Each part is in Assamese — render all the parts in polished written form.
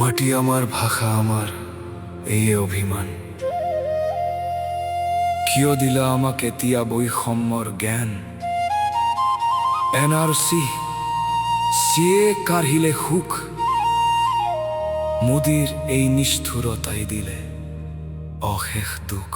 মাটি আমাৰ, ভাষা আমাৰ, এই অভিমান। কিয় দিলা আমাক এতিয়া বৈষম্যৰ জ্ঞান? NRC সিয়ে কাঢ়িলে সুখ, মোদীৰ এই নিষ্ঠুৰতাই দিলে অশেষ দুখ।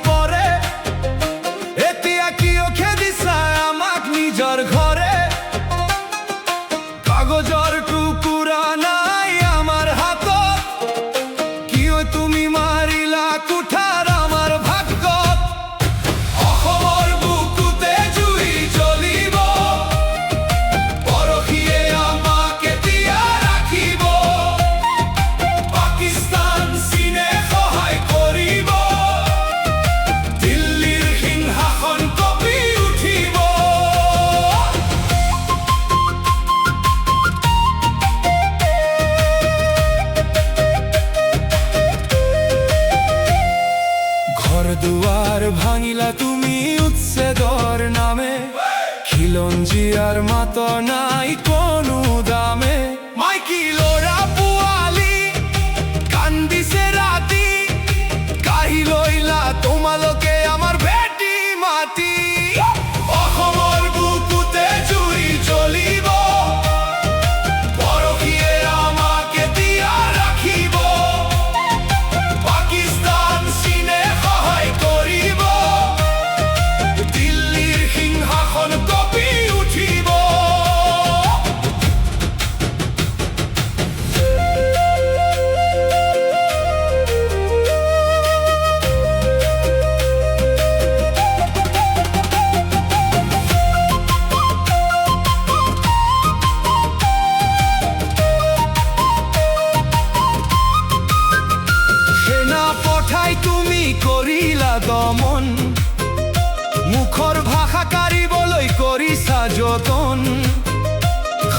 পৰে এতিয়া কিয় খেদিছা আমাক নিজৰ ঘৰে? কাগজৰ টুকুৰা নাই আমাৰ হাতত, কিয় তুমি মাৰিলা কুঠাৰ আমাৰ ভাগ্যত? অসমৰ বুকুতে জুই জ্বলিব, পৰহিয়ে আমাক এতিয়া ৰাখিব। পাকিস্তান চীনে সহায় কৰিব, দুয়াৰ ভাঙিলা তুমি উচ্ছেদৰ নামে, খিলঞ্জিয়াৰ মাত নাই কোনো দামে। মাইকী ল'ৰা পোৱালি কান্দিছে ৰাতি, কাঢ়ি লৈলা তোমালোকে আমাৰ ভেটি মাটি। অসমৰ বুকুতে জুই জ্বলিব, পৰহিয়ে আমাক এতিয়া ৰাখিব। পাকিস্তান চীনে সহায় কৰিব, দিল্লীৰ সিংহাসন কঁপি উঠিব। সেনা পঠাই তুমি কৰিলা দমন, মুখৰ ভাষা কাঢ়িবলৈ কৰিছা যতন।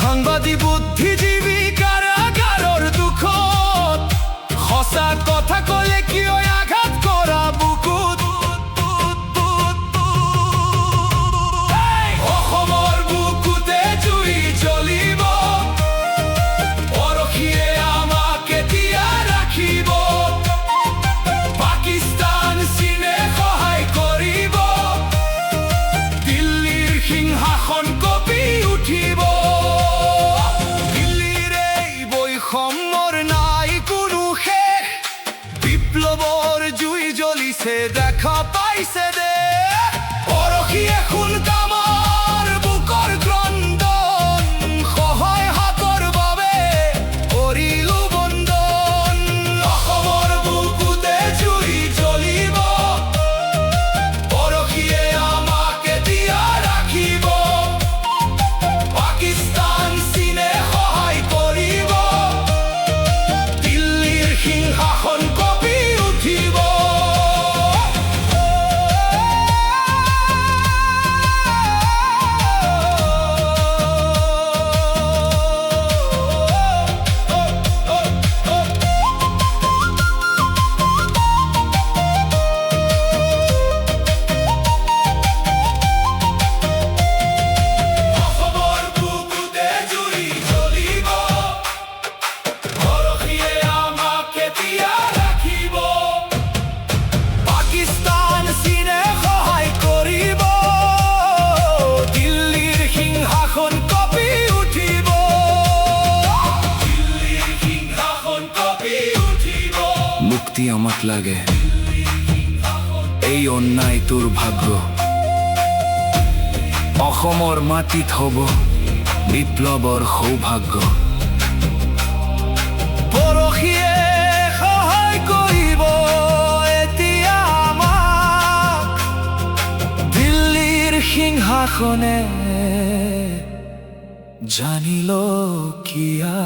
সাংবাদিক বুদ্ধিজীৱী কাৰাগাৰৰ দুখত, সঁচা কথা ক'লে কিয় আঘাত কৰা বুকুত? অসমৰ বুকুতে জুই জ্বলিব, পৰহিয়ে আমাক এতিয়া ৰাখিব। পাকিস্তান চীনে সহায় কৰিব, দিল্লীৰ সিংহাসন কঁপি উঠিব। দিল্লীৰ এই বৈষম্যৰ নাই কোনো শেষ, বিপ্লৱৰ জুই জ্বলিছে দেখা পাইছে দে। পৰহিয়ে খুন কামৰ বুকৰ ক্ৰন্দন, সহায় হাতৰ বাবে কৰিলো বন্দন। অসমৰ বুকুতে জুই জ্বলিব, পৰহিয়ে আমাক এতিয়া ৰাখিব। পাকিস্তান চীনে সহায় কৰিব, দিল্লীৰ সিংহাসন কঁপি উঠিব। অসমৰ বুকুতে জুই জ্বলিব, পৰহিয়ে আমাক এতিয়া ৰাখিব। পাকিস্তান চীনে সহায় কৰিব, দিল্লীৰ সিংহাসন কঁপি উঠিব। দিল্লীৰ সিংহাসন কঁপি উঠিব। মুক্তি আমাক লাগে, এই অন্যায় তোৰ ভাগ্য। অসমৰ মাটিত হ'ব বিপ্লৱৰ সৌভাগ্য। পৰহিয়ে সহায় কৰিব এতিয়া আমাক, সিংহাসনে জানিল কিয়া